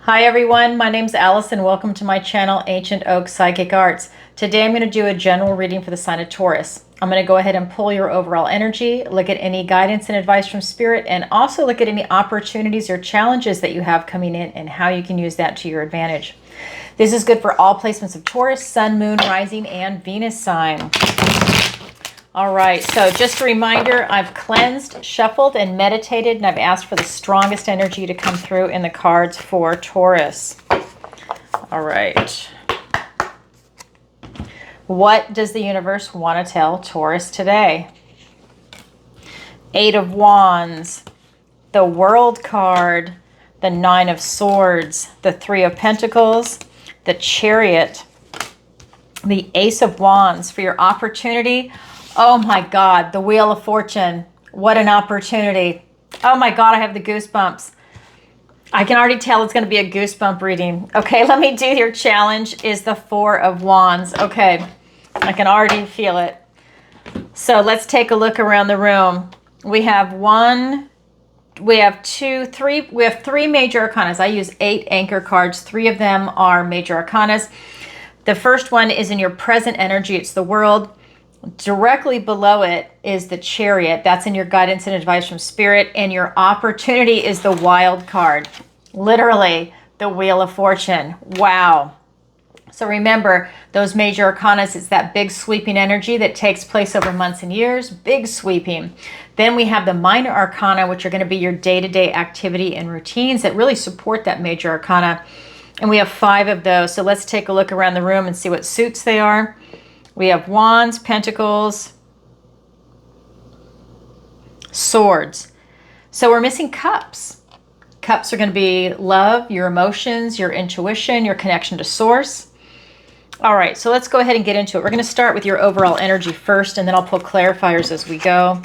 Hi everyone, my name's Alice and welcome to my channel, Ancient Oak Psychic Arts. Today I'm going to do a general reading for the sign of Taurus. I'm going to go ahead and pull your overall energy, look at any guidance and advice from Spirit, and also look at any opportunities or challenges that you have coming in and how you can use that to your advantage. This is good for all placements of Taurus, Sun, Moon, Rising, and Venus sign. All right, so just a reminder, I've cleansed, shuffled, and meditated, and I've asked for the strongest energy to come through in the cards for Taurus. All right. What does the universe want to tell Taurus today? Eight of Wands, the World card, the Nine of Swords, the Three of Pentacles, the Chariot, the Ace of Wands for your opportunity. Oh my God, the Wheel of Fortune. What an opportunity. Oh my God, I have the goosebumps. I can already tell it's going to be a goosebump reading. Okay, let me do your challenge is the Four of Wands. Okay, I can already feel it. So let's take a look around the room. We have three major arcanas. I use 8 anchor cards. 3 of them are major arcanas. The first one is in your present energy. It's the World. Directly below it is the Chariot. That's in your guidance and advice from Spirit. And your opportunity is the Wild card. Literally, the Wheel of Fortune. Wow. So remember, those major arcanas, it's that big sweeping energy that takes place over months and years. Big sweeping. Then we have the minor arcana, which are going to be your day-to-day activity and routines that really support that major arcana. And we have 5 of those. So let's take a look around the room and see what suits they are. We have Wands, Pentacles, Swords. So we're missing Cups. Cups are going to be love, your emotions, your intuition, your connection to Source. All right, so let's go ahead and get into it. We're going to start with your overall energy first, and then I'll pull clarifiers as we go.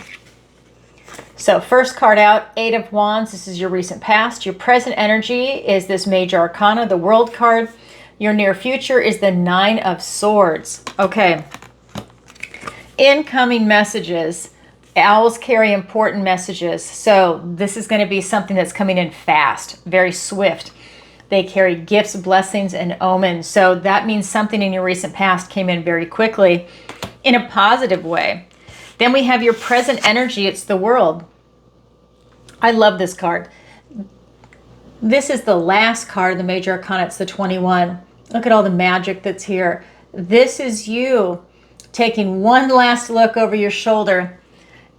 So first card out, 8 of Wands. This is your recent past. Your present energy is this major arcana, the World card. Your near future is the 9 of Swords. Okay. Incoming messages. Owls carry important messages. So this is going to be something that's coming in fast, very swift. They carry gifts, blessings, and omens. So that means something in your recent past came in very quickly in a positive way. Then we have your present energy. It's the World. I love this card. This is the last card of the major arcana. It's the 21. Look at all the magic that's here. This is you taking one last look over your shoulder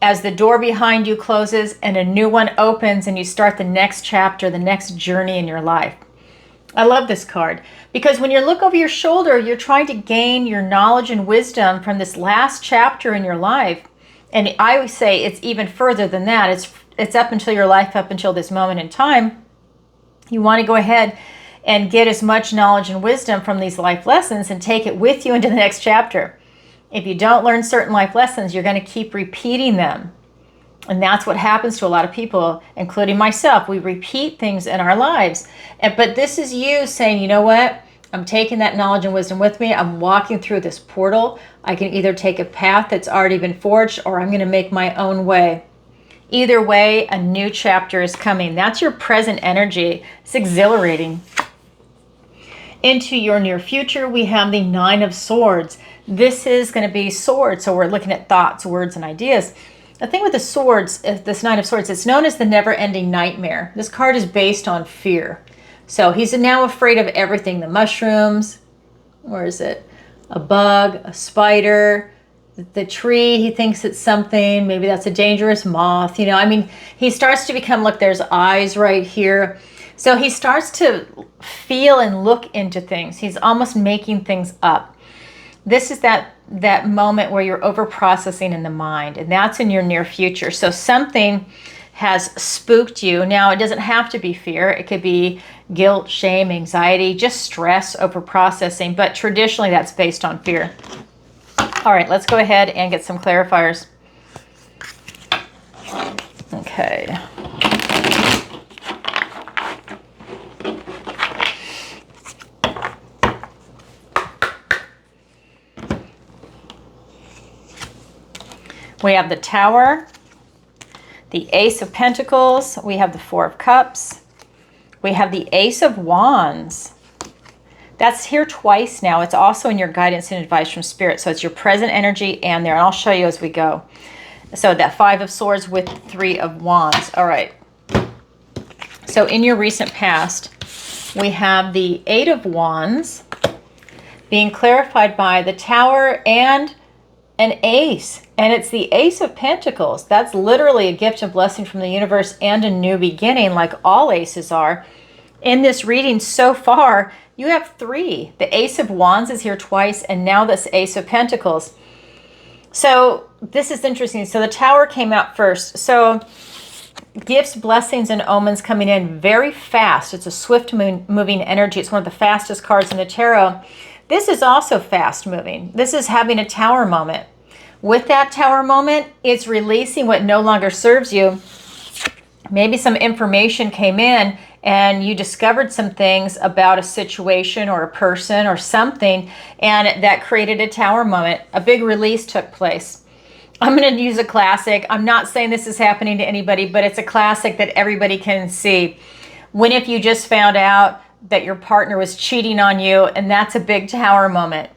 as the door behind you closes and a new one opens and you start the next chapter, the next journey in your life. I love this card because when you look over your shoulder, you're trying to gain your knowledge and wisdom from this last chapter in your life. And I would say it's even further than that. It's up until your life, up until this moment in time. You want to go ahead and get as much knowledge and wisdom from these life lessons and take it with you into the next chapter. If you don't learn certain life lessons, you're going to keep repeating them. And that's what happens to a lot of people, including myself. We repeat things in our lives. But this is you saying, you know what? I'm taking that knowledge and wisdom with me. I'm walking through this portal. I can either take a path that's already been forged or I'm going to make my own way. Either way, a new chapter is coming. That's your present energy. It's exhilarating. Into your near future, we have the 9 of Swords. This is going to be swords. So we're looking at thoughts, words, and ideas. The thing with the swords, this 9 of Swords, it's known as the never-ending nightmare. This card is based on fear. So he's now afraid of everything. The mushrooms, where is it? A bug, a spider, the tree, he thinks it's something, maybe that's a dangerous moth, you know, I mean, he starts to become, look, there's eyes right here. So he starts to feel and look into things. He's almost making things up. This is that moment where you're over processing in the mind, and that's in your near future. So something has spooked you. Now, it doesn't have to be fear. It could be guilt, shame, anxiety, just stress over processing, but traditionally that's based on fear. All right, let's go ahead and get some clarifiers. Okay. We have the Tower, the Ace of Pentacles, we have the 4 of Cups, we have the Ace of Wands. That's here twice now. It's also in your guidance and advice from Spirit. So it's your present energy and there. And I'll show you as we go. So that Five of Swords with Three of Wands. All right. So in your recent past, we have the Eight of Wands being clarified by the Tower and an Ace. And it's the Ace of Pentacles. That's literally a gift and blessing from the universe and a new beginning, like all aces are. In this reading so far, you have three. The Ace of Wands is here twice, and now this Ace of Pentacles. So this is interesting. So the Tower came out first. So gifts, blessings, and omens coming in very fast. It's a swift moving energy. It's one of the fastest cards in the tarot. This is also fast moving. This is having a Tower moment. With that Tower moment, it's releasing what no longer serves you. Maybe some information came in and you discovered some things about a situation or a person or something, and that created a Tower moment. A big release took place. I'm going to use a classic. I'm not saying this is happening to anybody, but it's a classic that everybody can see. When if you just found out that your partner was cheating on you, and that's a big Tower moment.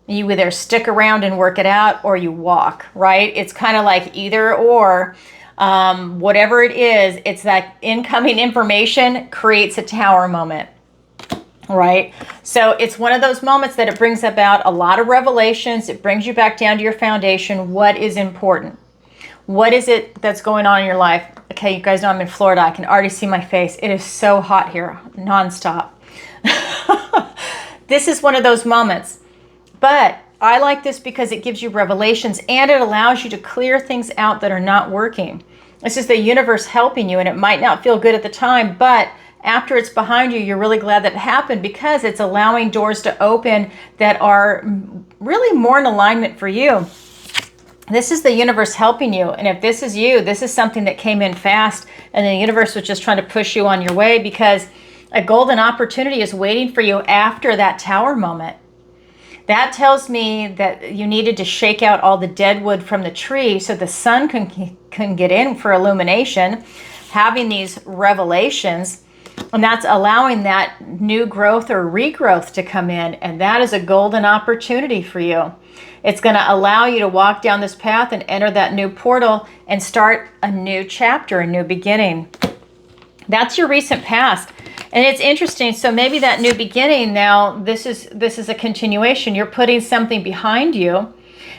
You either stick around and work it out or you walk, right? It's kind of like either or. Whatever it is, it's that incoming information creates a Tower moment, right? So it's one of those moments that it brings about a lot of revelations. It brings you back down to your foundation. What is important? What is it that's going on in your life? Okay, you guys know I'm in Florida. I can already see my face. It is so hot here, nonstop. This is one of those moments. But I like this because it gives you revelations and it allows you to clear things out that are not working. It's just the universe helping you, and it might not feel good at the time, but after it's behind you, you're really glad that it happened because it's allowing doors to open that are really more in alignment for you. This is the universe helping you. And if this is you, this is something that came in fast and the universe was just trying to push you on your way because a golden opportunity is waiting for you after that Tower moment. That tells me that you needed to shake out all the dead wood from the tree so the sun can get in for illumination, having these revelations, and that's allowing that new growth or regrowth to come in, and that is a golden opportunity for you. It's going to allow you to walk down this path and enter that new portal and start a new chapter, a new beginning. That's your recent past. And it's interesting. So maybe that new beginning now, this is a continuation. You're putting something behind you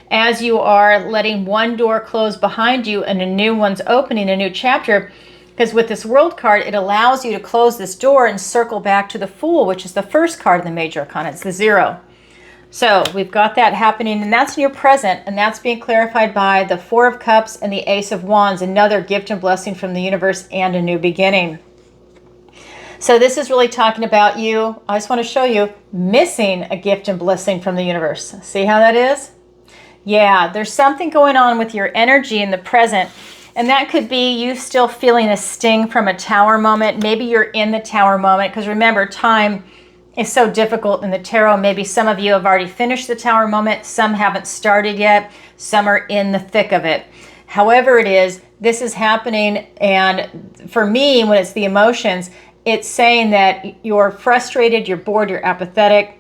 as you are letting one door close behind you and a new one's opening, a new chapter. Because with this World card, it allows you to close this door and circle back to the Fool, which is the first card in the Major Arcana. It's the 0. So we've got that happening, and that's in your present, and that's being clarified by the Four of Cups and the Ace of Wands, another gift and blessing from the universe and a new beginning. So this is really talking about you. I just want to show you missing a gift and blessing from the universe. See how that is? Yeah, there's something going on with your energy in the present. And that could be you still feeling a sting from a Tower moment. Maybe you're in the Tower moment. Because remember, time is so difficult in the tarot. Maybe some of you have already finished the Tower moment. Some haven't started yet. Some are in the thick of it. However it is, this is happening. And for me, when it's the emotions, it's saying that you're frustrated, you're bored, you're apathetic.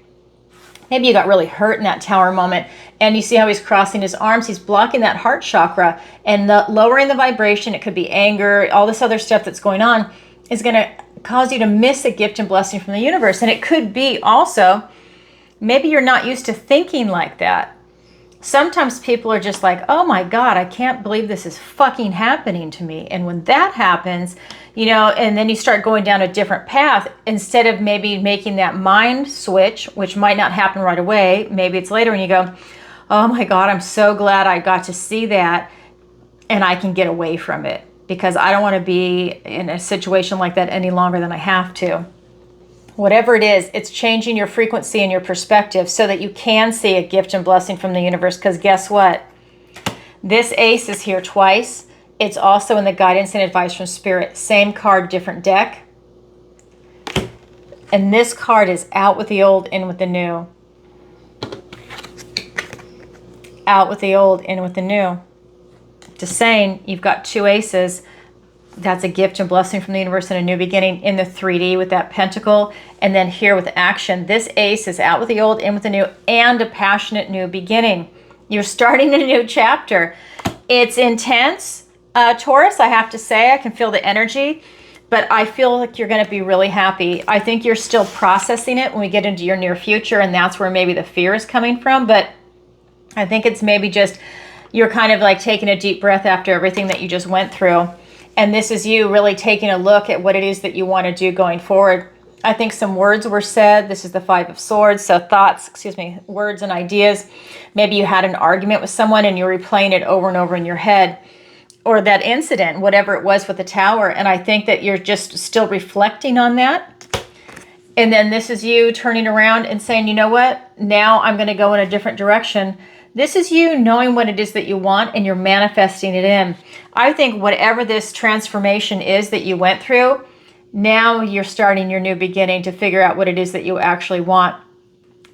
Maybe you got really hurt in that Tower moment. And you see how he's crossing his arms. He's blocking that heart chakra. And lowering the vibration, it could be anger, all this other stuff that's going on, is going to cause you to miss a gift and blessing from the universe. And it could be also, maybe you're not used to thinking like that. Sometimes people are just like, oh my God, I can't believe this is fucking happening to me. And when that happens, you know, and then you start going down a different path, instead of maybe making that mind switch, which might not happen right away, maybe it's later, and you go, oh my God, I'm so glad I got to see that and I can get away from it because I don't want to be in a situation like that any longer than I have to. Whatever it is, it's changing your frequency and your perspective so that you can see a gift and blessing from the universe. Because guess what? This Ace is here twice. It's also in the guidance and advice from Spirit. Same card, different deck. And this card is out with the old, in with the new. Out with the old, in with the new. Just saying, you've got two aces. That's a gift and blessing from the universe and a new beginning in the 3D with that pentacle. And then here with action, this ace is out with the old, in with the new, and a passionate new beginning. You're starting a new chapter. It's intense, Taurus, I have to say. I can feel the energy, but I feel like you're going to be really happy. I think you're still processing it when we get into your near future, and that's where maybe the fear is coming from. But I think it's maybe just you're kind of like taking a deep breath after everything that you just went through. And this is you really taking a look at what it is that you want to do going forward. I think some words were said. This is the 5 of Swords. So thoughts, words and ideas. Maybe you had an argument with someone and you're replaying it over and over in your head. Or that incident, whatever it was with the tower. And I think that you're just still reflecting on that. And then this is you turning around and saying, you know what? Now I'm going to go in a different direction. This is you knowing what it is that you want and you're manifesting it in. I think whatever this transformation is that you went through, now you're starting your new beginning to figure out what it is that you actually want.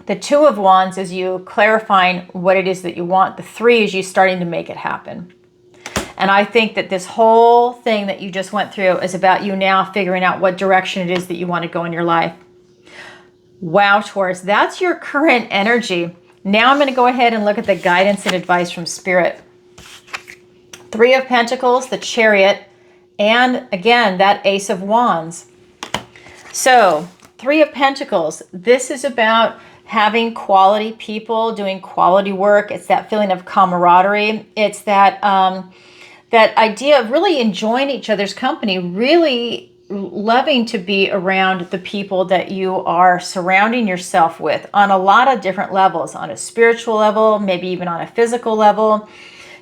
The 2 of Wands is you clarifying what it is that you want. The 3 is you starting to make it happen. And I think that this whole thing that you just went through is about you now figuring out what direction it is that you want to go in your life. Wow, Taurus, that's your current energy. Now I'm going to go ahead and look at the guidance and advice from Spirit. 3 of Pentacles, the Chariot, and again, that Ace of Wands. So 3 of Pentacles, this is about having quality people, doing quality work. It's that feeling of camaraderie. It's that, that idea of really enjoying each other's company, really loving to be around the people that you are surrounding yourself with on a lot of different levels, on a spiritual level, maybe even on a physical level.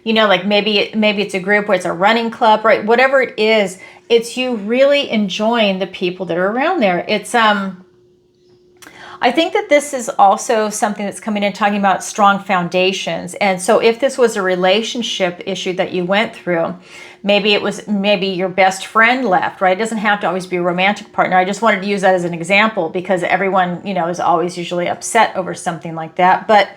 You know, like maybe it's a group where it's a running club, right? Whatever it is, it's you really enjoying the people that are around there. It's I think that this is also something that's coming in talking about strong foundations. And so if this was a relationship issue that you went through, maybe your best friend left, right? It doesn't have to always be a romantic partner. I just wanted to use that as an example because everyone, you know, is always usually upset over something like that. But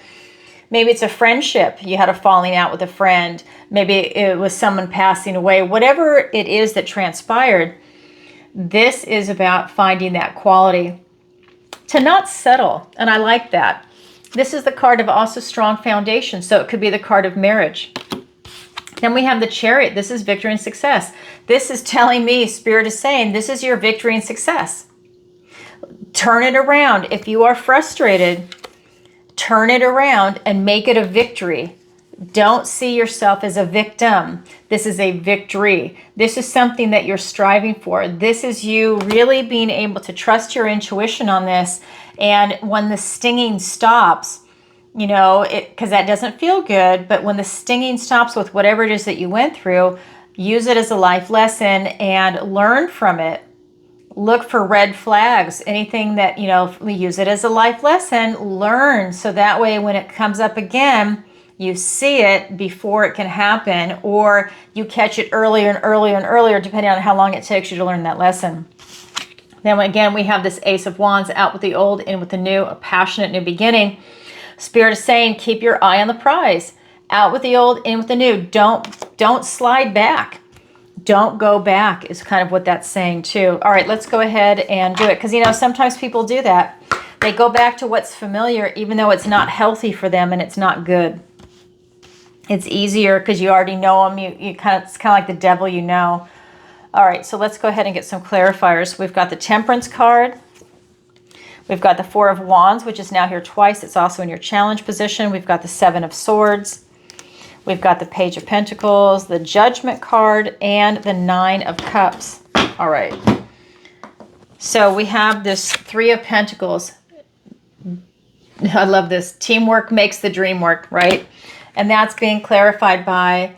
maybe it's a friendship. You had a falling out with a friend. Maybe it was someone passing away. Whatever it is that transpired, this is about finding that quality. To not settle, and I like that. This is the card of also strong foundation, so it could be the card of marriage. Then we have the Chariot. This is victory and success. This is telling me, Spirit is saying, this is your victory and success. Turn it around. If you are frustrated, turn it around and make it a victory. Don't see yourself as a victim. This is a victory. This is something that you're striving for. This is you really being able to trust your intuition on this. And when the stinging stops, you know, because that doesn't feel good, but when the stinging stops with whatever it is that you went through, use it as a life lesson and learn from it. Look for red flags, anything that, you know, we use it as a life lesson, learn. So that way when it comes up again, you see it before it can happen, or you catch it earlier and earlier and earlier, depending on how long it takes you to learn that lesson. Then again, we have this Ace of Wands, out with the old, in with the new, a passionate new beginning. Spirit is saying, keep your eye on the prize. Out with the old, in with the new. Don't slide back. Don't go back is kind of what that's saying too. All right, let's go ahead and do it. Because, you know, sometimes people do that. They go back to what's familiar, even though it's not healthy for them and it's not good. It's easier because you already know them. It's kind of like the devil you know. All right, so let's go ahead and get some clarifiers. We've got the Temperance card. We've got the 4 of Wands, which is now here twice. It's also in your challenge position. We've got the 7 of Swords. We've got the Page of Pentacles, the Judgment card, and the 9 of Cups. All right. So we have this 3 of Pentacles. I love this. Teamwork makes the dream work, right? And that's being clarified by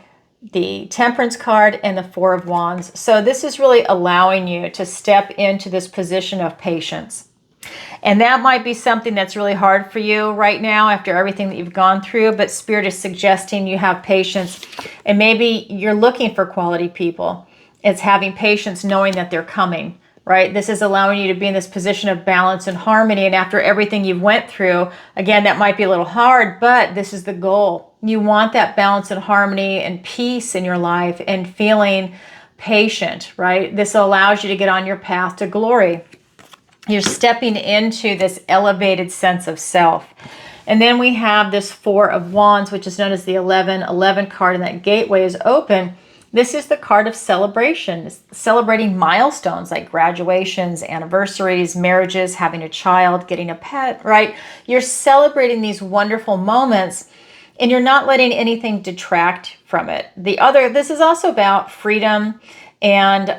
the Temperance card and the 4 of Wands. So this is really allowing you to step into this position of patience. And that might be something that's really hard for you right now after everything that you've gone through, but Spirit is suggesting you have patience. And maybe you're looking for quality people. It's having patience knowing that they're coming, right? This is allowing you to be in this position of balance and harmony. And after everything you've went through, again, that might be a little hard, but this is the goal. You want that balance and harmony and peace in your life and feeling patient, right? This allows you to get on your path to glory. You're stepping into this elevated sense of self. And then we have this Four of Wands, which is known as the 11 card, and that gateway is open. This is the card of celebration, celebrating milestones like graduations, anniversaries, marriages, having a child, getting a pet, right? You're celebrating these wonderful moments, and you're not letting anything detract from it. This is also about freedom, and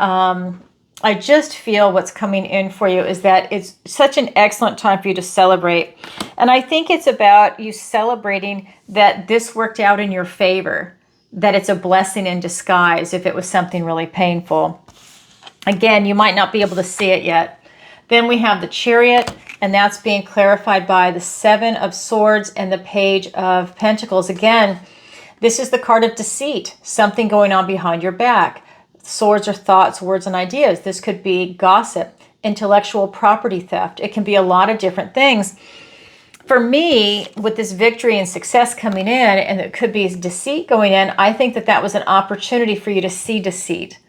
I just feel what's coming in for you is that it's such an excellent time for you to celebrate. And I think it's about you celebrating that this worked out in your favor, that it's a blessing in disguise if it was something really painful. Again, you might not be able to see it yet. Then we have the Chariot, and that's being clarified by the Seven of Swords and the Page of Pentacles. Again, this is the card of deceit, something going on behind your back. Swords are thoughts, words, and ideas. This could be gossip, intellectual property theft. It can be a lot of different things. For me, with this victory and success coming in, and it could be deceit going in, I think that that was an opportunity for you to see deceit.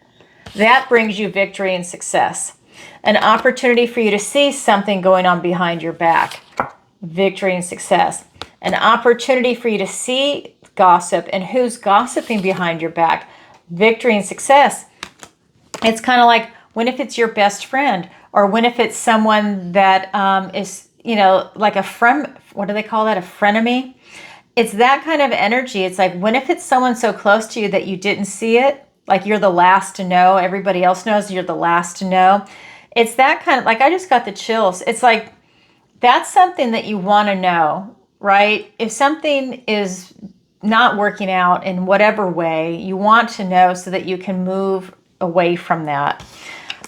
That brings you victory and success. An opportunity for you to see something going on behind your back. Victory and success. An opportunity for you to see gossip and who's gossiping behind your back. Victory and success. It's kind of like, when if it's your best friend, or when if it's someone that is, like a friend, what do they call that? A frenemy? It's that kind of energy. It's like, when if it's someone so close to you that you didn't see it, like you're the last to know, everybody else knows you're the last to know. It's that kind of, like, I just got the chills. It's like, that's something that you want to know, right? If something is not working out in whatever way, you want to know so that you can move away from that.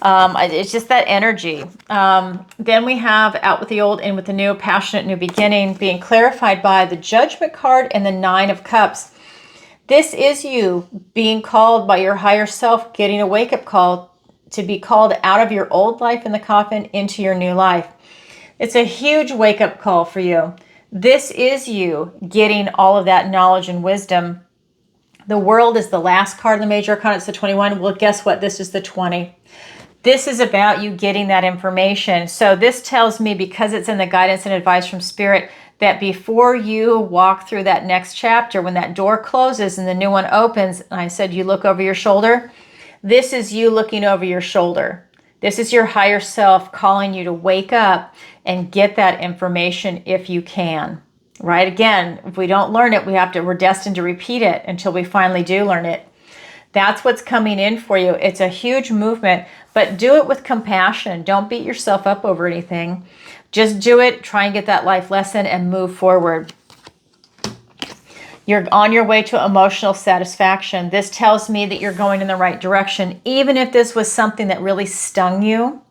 It's just that energy. Then we have out with the old, in with the new, passionate new beginning, being clarified by the Judgment card and the Nine of Cups. This is you being called by your higher self, getting a wake-up call to be called out of your old life in the coffin into your new life. It's a huge wake-up call for you. This is you getting all of that knowledge and wisdom. The World is the last card in the Major Arcana. It's the 21. Well, guess what? This is the 20. This is about you getting that information. So this tells me, because it's in the guidance and advice from Spirit, that before you walk through that next chapter, when that door closes and the new one opens, and I said you look over your shoulder, this is you looking over your shoulder. This is your higher self calling you to wake up and get that information if you can, right? Again, if we don't learn it, we're destined to repeat it until we finally do learn it. That's what's coming in for you. It's a huge movement, but do it with compassion. Don't beat yourself up over anything. Just do it, try and get that life lesson and move forward. You're on your way to emotional satisfaction. This tells me that you're going in the right direction. Even if this was something that really stung you,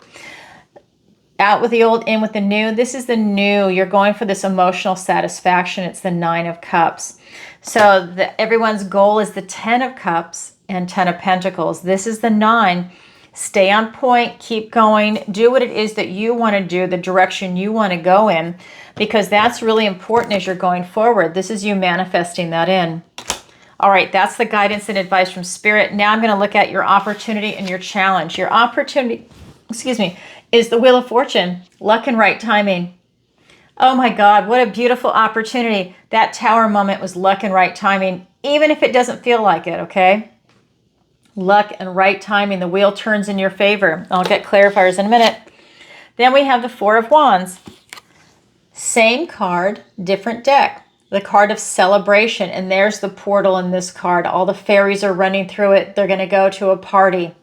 out with the old, in with the new. This is the new. You're going for this emotional satisfaction. It's the Nine of Cups. So everyone's goal is the 10 of Cups and 10 of Pentacles. This is the 9. Stay on point, keep going, do what it is that you want to do, the direction you want to go in, because that's really important as you're going forward. This is you manifesting that in. All right, that's the guidance and advice from Spirit. Now I'm going to look at your opportunity and your challenge. Your opportunity, is the Wheel of Fortune, luck and right timing. Oh my God, what a beautiful opportunity. That Tower moment was luck and right timing, even if it doesn't feel like it, okay? Luck and right timing. The wheel turns in your favor. I'll get clarifiers in a minute. Then we have the Four of Wands. Same card, different deck. The card of celebration. And there's the portal in this card. All the fairies are running through it. They're going to go to a party.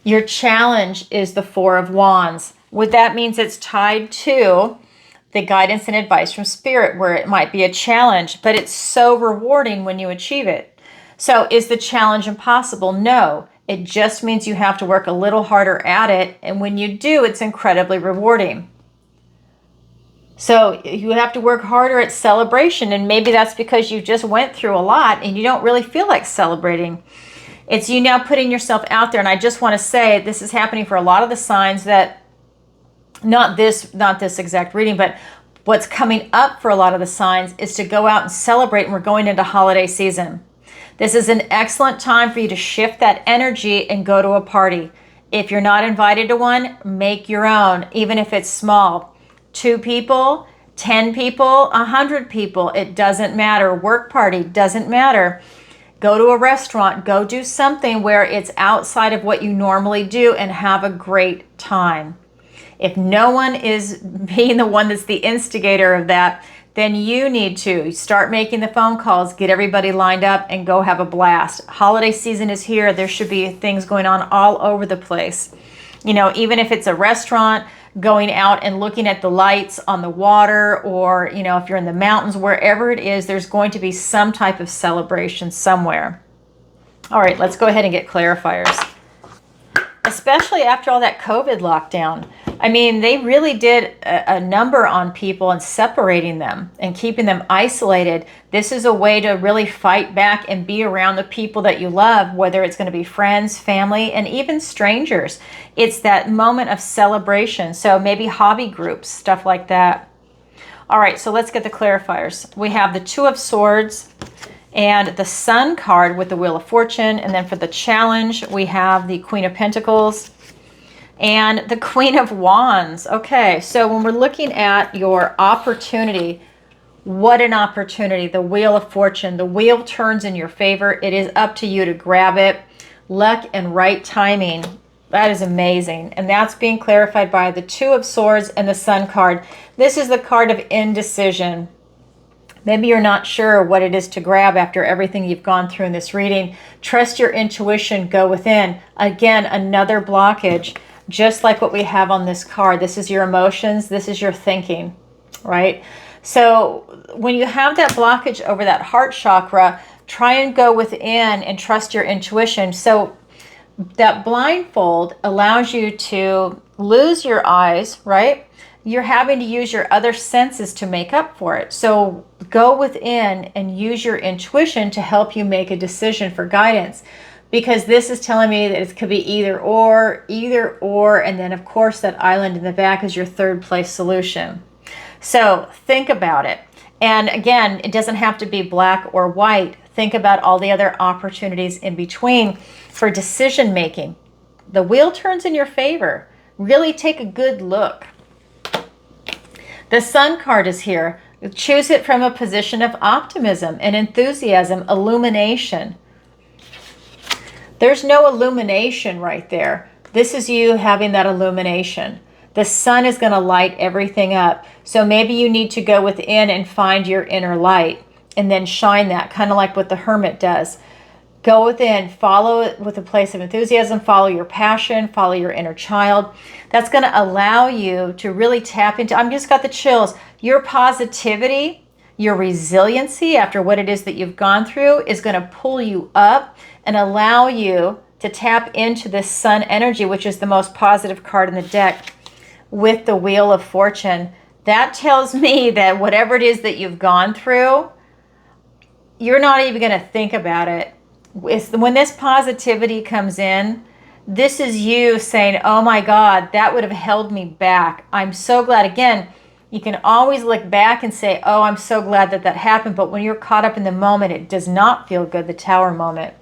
Your challenge is the Four of Wands. What that means, it's tied to the guidance and advice from Spirit, where it might be a challenge, but it's so rewarding when you achieve it. So is the challenge impossible? No. It just means you have to work a little harder at it. And when you do, it's incredibly rewarding. So you have to work harder at celebration. And maybe that's because you just went through a lot and you don't really feel like celebrating. It's you now putting yourself out there. And I just want to say this is happening for a lot of the signs that, not this exact reading, but what's coming up for a lot of the signs is to go out and celebrate. And we're going into holiday season. This is an excellent time for you to shift that energy and go to a party. If you're not invited to one, make your own, even if it's small. 2 people, 10 people, 100 people, it doesn't matter. Work party, doesn't matter. Go to a restaurant, go do something where it's outside of what you normally do and have a great time. If no one is being the one that's the instigator of that, then you need to start making the phone calls, get everybody lined up, and go have a blast. Holiday season is here. There should be things going on all over the place. You know, even if it's a restaurant, going out and looking at the lights on the water, or, you know, if you're in the mountains, wherever it is, there's going to be some type of celebration somewhere. All right, let's go ahead and get clarifiers. Especially after all that COVID lockdown. I mean, they really did a number on people and separating them and keeping them isolated. This is a way to really fight back and be around the people that you love, whether it's going to be friends, family, and even strangers. It's that moment of celebration. So maybe hobby groups, stuff like that. All right, so let's get the clarifiers. We have the 2 of Swords and the Sun card with the Wheel of Fortune. And then for the challenge, we have the Queen of Pentacles and the Queen of Wands. Okay, so when we're looking at your opportunity, what an opportunity. The Wheel of Fortune. The wheel turns in your favor. It is up to you to grab it. Luck and right timing. That is amazing. And that's being clarified by the 2 of Swords and the Sun card. This is the card of indecision. Maybe you're not sure what it is to grab after everything you've gone through in this reading. Trust your intuition. Go within. Again, another blockage. Just like what we have on this card. This is your emotions. This is your thinking, right? So when you have that blockage over that heart chakra, try and go within and trust your intuition. So that blindfold allows you to lose your eyes, right? You're having to use your other senses to make up for it. So go within and use your intuition to help you make a decision for guidance. Because this is telling me that it could be either or, and then of course that island in the back is your 3rd place solution. So think about it. And again, it doesn't have to be black or white. Think about all the other opportunities in between for decision making. The wheel turns in your favor. Really take a good look. The Sun card is here. Choose it from a position of optimism and enthusiasm, illumination. There's no illumination right there. This is you having that illumination. The sun is going to light everything up. So maybe you need to go within and find your inner light and then shine that, kind of like what the hermit does. Go within, follow it with a place of enthusiasm, follow your passion, follow your inner child. That's going to allow you to really tap into, I've just got the chills, your positivity, your resiliency after what it is that you've gone through is going to pull you up and allow you to tap into this sun energy, which is the most positive card in the deck with the Wheel of Fortune. That tells me that whatever it is that you've gone through, you're not even going to think about it. When this positivity comes in, this is you saying, oh my God, that would have held me back. I'm so glad. Again, you can always look back and say, oh, I'm so glad that that happened. But when you're caught up in the moment, it does not feel good, the Tower moment.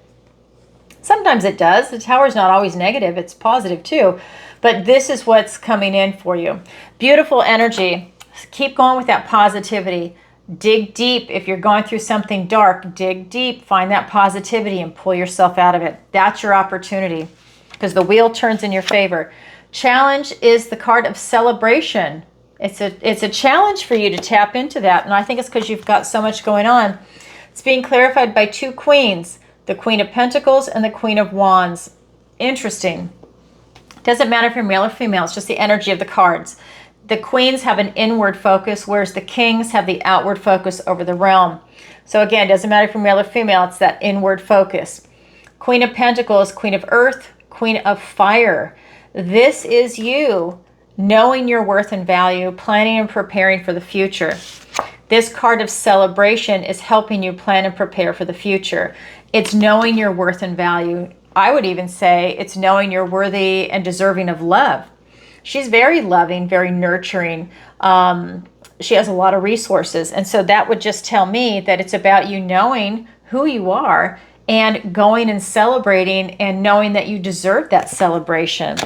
Sometimes it does. The Tower is not always negative. It's positive too. But this is what's coming in for you. Beautiful energy. Keep going with that positivity. Dig deep. If you're going through something dark, dig deep. Find that positivity and pull yourself out of it. That's your opportunity because the wheel turns in your favor. Challenge is the card of celebration. It's a challenge for you to tap into that. And I think it's because you've got so much going on. It's being clarified by 2 queens. The Queen of Pentacles and the Queen of Wands. Interesting. Doesn't matter if you're male or female. It's just the energy of the cards. The queens have an inward focus, whereas the kings have the outward focus over the realm. So again, doesn't matter if you're male or female. It's that inward focus. Queen of Pentacles, Queen of Earth, Queen of Fire. This is you knowing your worth and value, planning and preparing for the future. This card of celebration is helping you plan and prepare for the future. It's knowing your worth and value. I would even say it's knowing you're worthy and deserving of love. She's very loving, very nurturing. She has a lot of resources. And so that would just tell me that it's about you knowing who you are and going and celebrating and knowing that you deserve that celebration.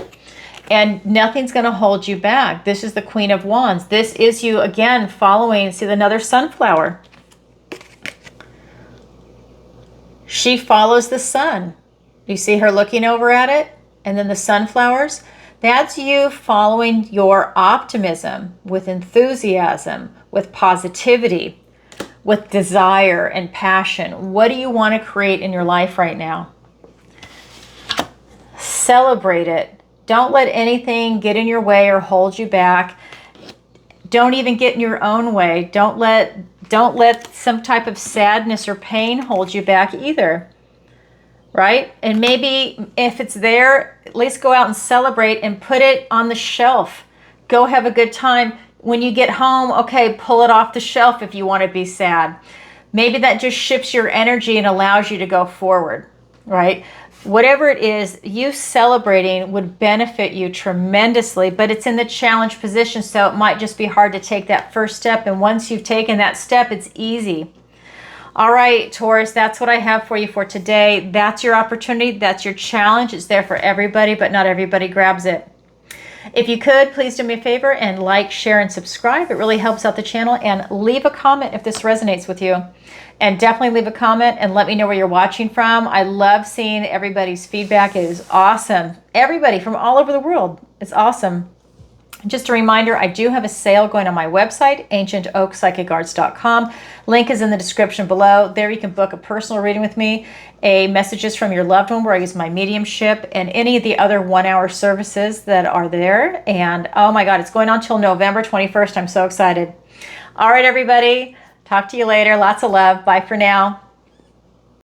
And nothing's going to hold you back. This is the Queen of Wands. This is you, again, following, see another sunflower. She follows the sun. You see her looking over at it? And then the sunflowers? That's you following your optimism with enthusiasm, with positivity, with desire and passion. What do you want to create in your life right now? Celebrate it. Don't let anything get in your way or hold you back. Don't even get in your own way. Don't let some type of sadness or pain hold you back either. Right? And maybe if it's there, at least go out and celebrate and put it on the shelf. Go have a good time. When you get home, okay, pull it off the shelf if you want to be sad. Maybe that just shifts your energy and allows you to go forward, right? Whatever it is, you celebrating would benefit you tremendously, but it's in the challenge position, so it might just be hard to take that first step. And once you've taken that step, it's easy. All right, Taurus, that's what I have for you for today. That's your opportunity. That's your challenge. It's there for everybody, but not everybody grabs it. If you could, please do me a favor and like, share, and subscribe. It really helps out the channel. And leave a comment if this resonates with you. And definitely leave a comment and let me know where you're watching from. I love seeing everybody's feedback. It is awesome. Everybody from all over the world. It's awesome. Just a reminder, I do have a sale going on my website, ancientoakpsychicarts.com. Link is in the description below. There you can book a personal reading with me, a messages from your loved one where I use my mediumship, and any of the other 1-hour services that are there. And oh my God, it's going on till November 21st. I'm so excited. All right, everybody. Talk to you later. Lots of love. Bye for now.